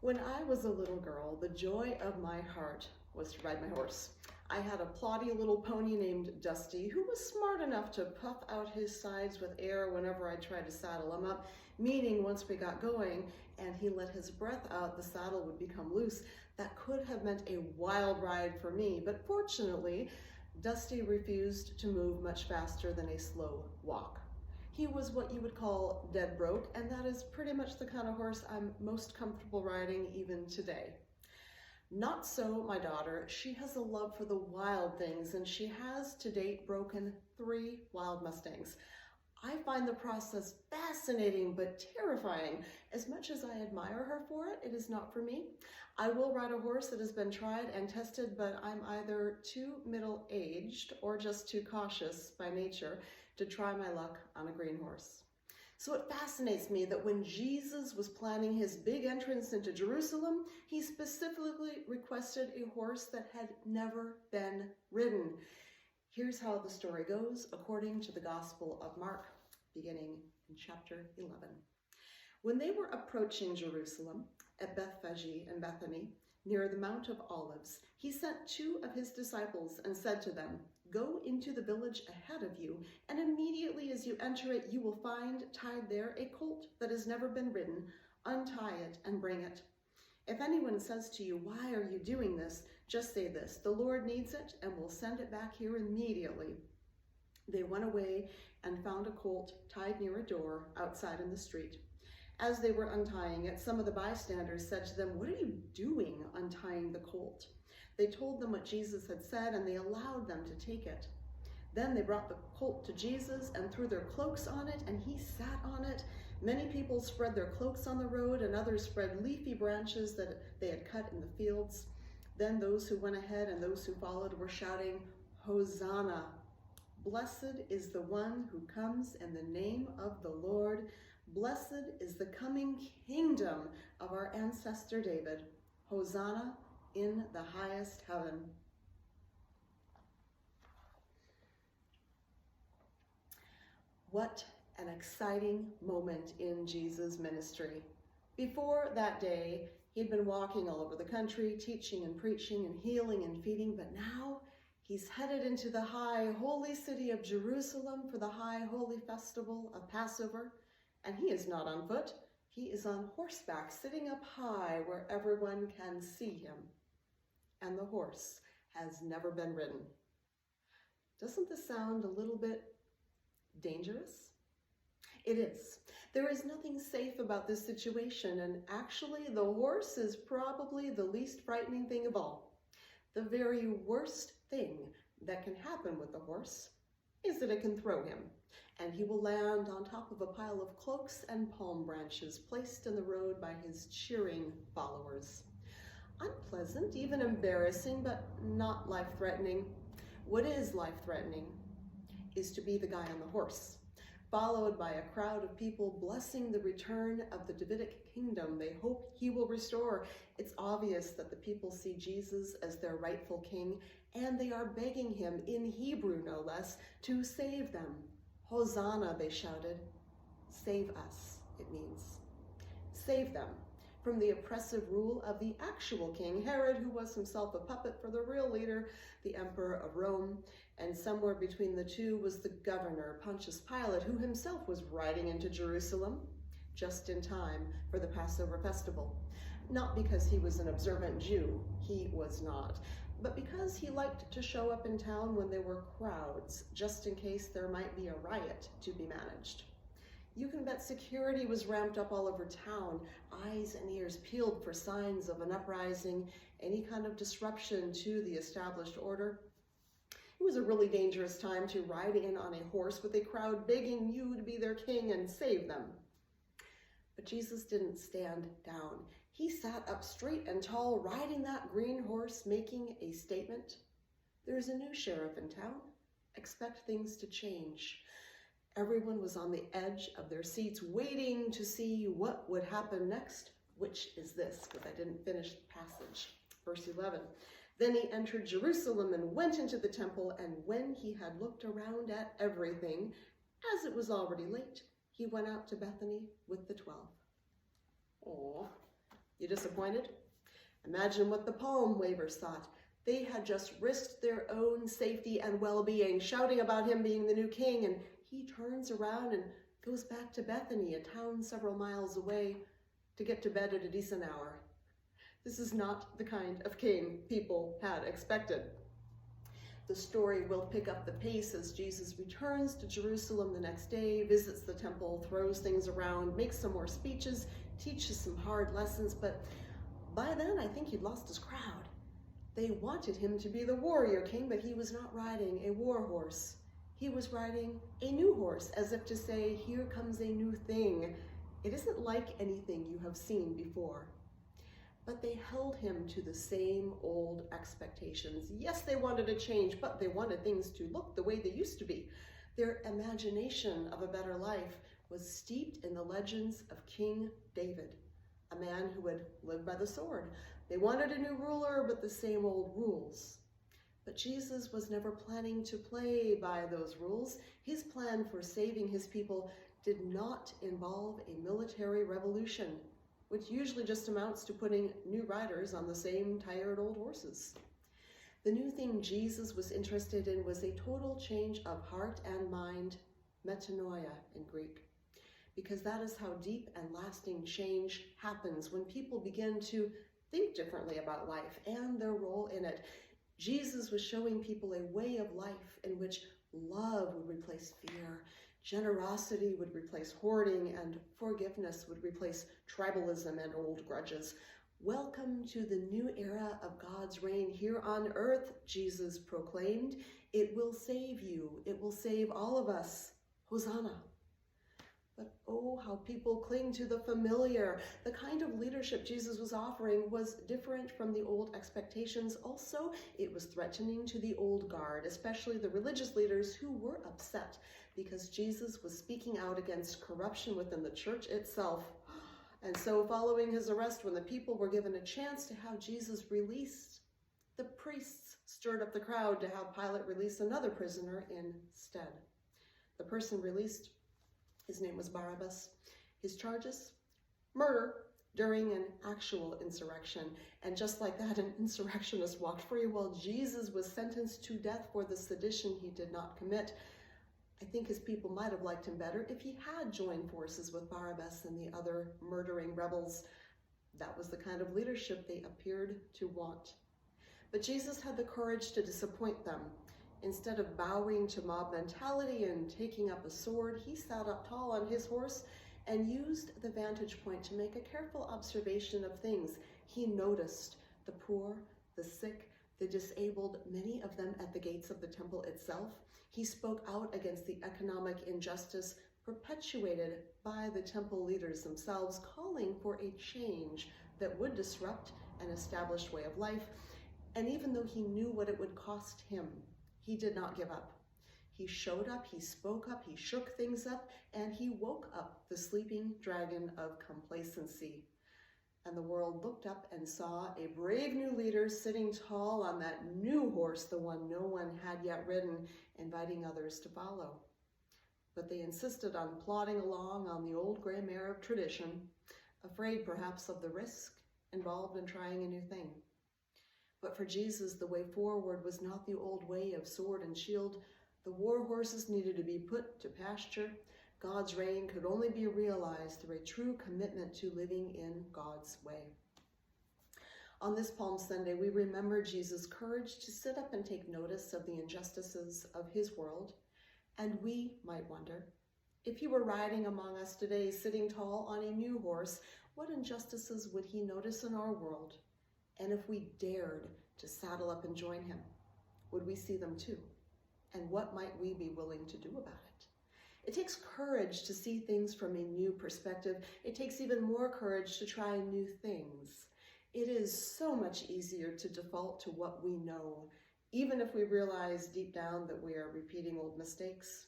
When I was a little girl, the joy of my heart was to ride my horse. I had a ploddy little pony named Dusty who was smart enough to puff out his sides with air whenever I tried to saddle him up, meaning once we got going and he let his breath out, the saddle would become loose. That could have meant a wild ride for me, but fortunately, Dusty refused to move much faster than a slow walk. He was what you would call dead broke, and that is pretty much the kind of horse I'm most comfortable riding even today. Not so my daughter. She has a love for the wild things, and she has to date broken 3 wild Mustangs. I find the process fascinating but terrifying. As much as I admire her for it, it is not for me. I will ride a horse that has been tried and tested, but I'm either too middle-aged or just too cautious by nature to try my luck on a green horse. So it fascinates me that when Jesus was planning his big entrance into Jerusalem, he specifically requested a horse that had never been ridden. Here's how the story goes according to the Gospel of Mark, beginning in chapter 11. When they were approaching Jerusalem at Bethphage and Bethany, near the Mount of Olives, he sent 2 of his disciples and said to them, "Go into the village ahead of you, and immediately as you enter it, you will find tied there a colt that has never been ridden. Untie it and bring it. If anyone says to you, 'Why are you doing this?' just say this, 'The Lord needs it and will send it back here immediately.'" They went away and found a colt tied near a door outside in the street. As they were untying it, some of the bystanders said to them, "What are you doing untying the colt?" They told them what Jesus had said, and they allowed them to take it. Then they brought the colt to Jesus and threw their cloaks on it, and he sat on it. Many people spread their cloaks on the road, and others spread leafy branches that they had cut in the fields. Then those who went ahead and those who followed were shouting, "Hosanna! Blessed is the one who comes in the name of the Lord. Blessed is the coming kingdom of our ancestor David. Hosanna in the highest heaven." What an exciting moment in Jesus' ministry. Before that day, he'd been walking all over the country, teaching and preaching and healing and feeding, but now he's headed into the high holy city of Jerusalem for the high holy festival of Passover. And he is not on foot. He is on horseback, sitting up high where everyone can see him. And the horse has never been ridden. Doesn't this sound a little bit dangerous? It is. There is nothing safe about this situation, and actually the horse is probably the least frightening thing of all. The very worst thing that can happen with the horse is that it can throw him, and he will land on top of a pile of cloaks and palm branches placed in the road by his cheering followers. Unpleasant, even embarrassing, but not life-threatening. What is life-threatening is to be the guy on the horse, followed by a crowd of people blessing the return of the Davidic kingdom they hope he will restore. It's obvious that the people see Jesus as their rightful king, and they are begging him, in Hebrew no less, to save them. Hosanna, they shouted. Save us, it means. Save them from the oppressive rule of the actual king, Herod, who was himself a puppet for the real leader, the emperor of Rome. And somewhere between the two was the governor, Pontius Pilate, who himself was riding into Jerusalem just in time for the Passover festival. Not because he was an observant Jew, he was not, but because he liked to show up in town when there were crowds, just in case there might be a riot to be managed. You can bet security was ramped up all over town, eyes and ears peeled for signs of an uprising, any kind of disruption to the established order. It was a really dangerous time to ride in on a horse with a crowd begging you to be their king and save them. But Jesus didn't stand down. He sat up straight and tall, riding that green horse, making a statement. There's a new sheriff in town. Expect things to change. Everyone was on the edge of their seats, waiting to see what would happen next, which is this, because I didn't finish the passage. Verse 11. Then he entered Jerusalem and went into the temple, and when he had looked around at everything, as it was already late, he went out to Bethany with the 12. Oh, You disappointed? Imagine what the palm wavers thought. They had just risked their own safety and well-being, shouting about him being the new king, and he turns around and goes back to Bethany, a town several miles away, to get to bed at a decent hour. This is not the kind of king people had expected. The story will pick up the pace as Jesus returns to Jerusalem the next day, visits the temple, throws things around, makes some more speeches, teaches some hard lessons, but by then I think he'd lost his crowd. They wanted him to be the warrior king, but he was not riding a war horse. He was riding a new horse, as if to say, here comes a new thing. It isn't like anything you have seen before. But they held him to the same old expectations. Yes, they wanted a change, but they wanted things to look the way they used to be. Their imagination of a better life was steeped in the legends of King David, a man who had lived by the sword. They wanted a new ruler, but the same old rules. But Jesus was never planning to play by those rules. His plan for saving his people did not involve a military revolution, which usually just amounts to putting new riders on the same tired old horses. The new thing Jesus was interested in was a total change of heart and mind, metanoia in Greek, because that is how deep and lasting change happens when people begin to think differently about life and their role in it. Jesus was showing people a way of life in which love would replace fear, generosity would replace hoarding, and forgiveness would replace tribalism and old grudges. Welcome to the new era of God's reign here on earth, Jesus proclaimed. It will save you. It will save all of us. Hosanna. But oh, how people cling to the familiar. The kind of leadership Jesus was offering was different from the old expectations. Also, it was threatening to the old guard, especially the religious leaders who were upset because Jesus was speaking out against corruption within the church itself. And so following his arrest, when the people were given a chance to have Jesus released, the priests stirred up the crowd to have Pilate release another prisoner instead. The person released, his name was Barabbas. His charges? Murder during an actual insurrection. And just like that, an insurrectionist walked free while Jesus was sentenced to death for the sedition he did not commit. I think his people might have liked him better if he had joined forces with Barabbas and the other murdering rebels. That was the kind of leadership they appeared to want. But Jesus had the courage to disappoint them. Instead of bowing to mob mentality and taking up a sword, he sat up tall on his horse and used the vantage point to make a careful observation of things. He noticed the poor, the sick, the disabled, many of them at the gates of the temple itself. He spoke out against the economic injustice perpetuated by the temple leaders themselves, calling for a change that would disrupt an established way of life. And even though he knew what it would cost him, he did not give up. He showed up, he spoke up, he shook things up, and he woke up the sleeping dragon of complacency. And the world looked up and saw a brave new leader sitting tall on that new horse, the one no one had yet ridden, inviting others to follow. But they insisted on plodding along on the old gray mare of tradition, afraid perhaps of the risk involved in trying a new thing. But for Jesus, the way forward was not the old way of sword and shield. The war horses needed to be put to pasture. God's reign could only be realized through a true commitment to living in God's way. On this Palm Sunday, we remember Jesus' courage to sit up and take notice of the injustices of his world. And we might wonder, if he were riding among us today, sitting tall on a new horse, what injustices would he notice in our world? And if we dared to saddle up and join him, would we see them too? And what might we be willing to do about it? It takes courage to see things from a new perspective. It takes even more courage to try new things. It is so much easier to default to what we know, even if we realize deep down that we are repeating old mistakes.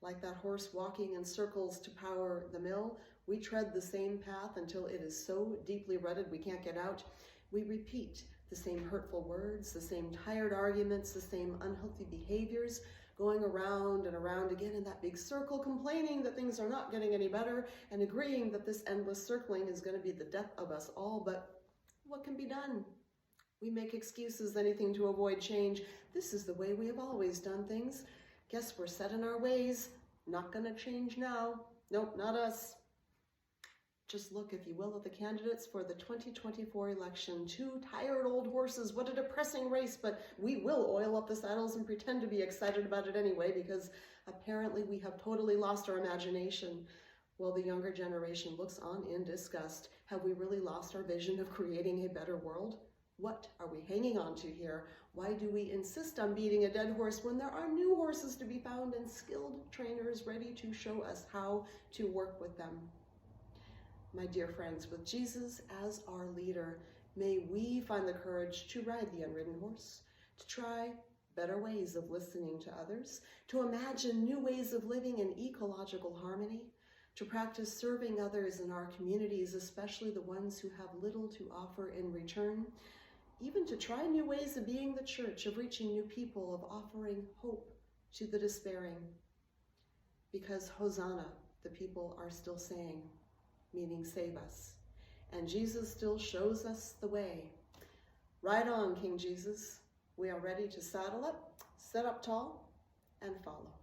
Like that horse walking in circles to power the mill, we tread the same path until it is so deeply rutted we can't get out. We repeat the same hurtful words, the same tired arguments, the same unhealthy behaviors. going around and around again in that big circle, complaining that things are not getting any better and agreeing that this endless circling is going to be the death of us all. But what can be done? We make excuses, anything to avoid change. This is the way we have always done things. Guess we're set in our ways. Not going to change now. Nope, not us. Just look, if you will, at the candidates for the 2024 election. Two tired old horses. What a depressing race, but we will oil up the saddles and pretend to be excited about it anyway, because apparently we have totally lost our imagination. While the younger generation looks on in disgust. Have we really lost our vision of creating a better world? What are we hanging on to here? Why do we insist on beating a dead horse when there are new horses to be found and skilled trainers ready to show us how to work with them? My dear friends, with Jesus as our leader, may we find the courage to ride the unridden horse, to try better ways of listening to others, to imagine new ways of living in ecological harmony, to practice serving others in our communities, especially the ones who have little to offer in return, even to try new ways of being the church, of reaching new people, of offering hope to the despairing. Because Hosanna, the people are still saying, meaning save us. And Jesus still shows us the way. Ride on, King Jesus. We are ready to saddle up, set up tall, and follow.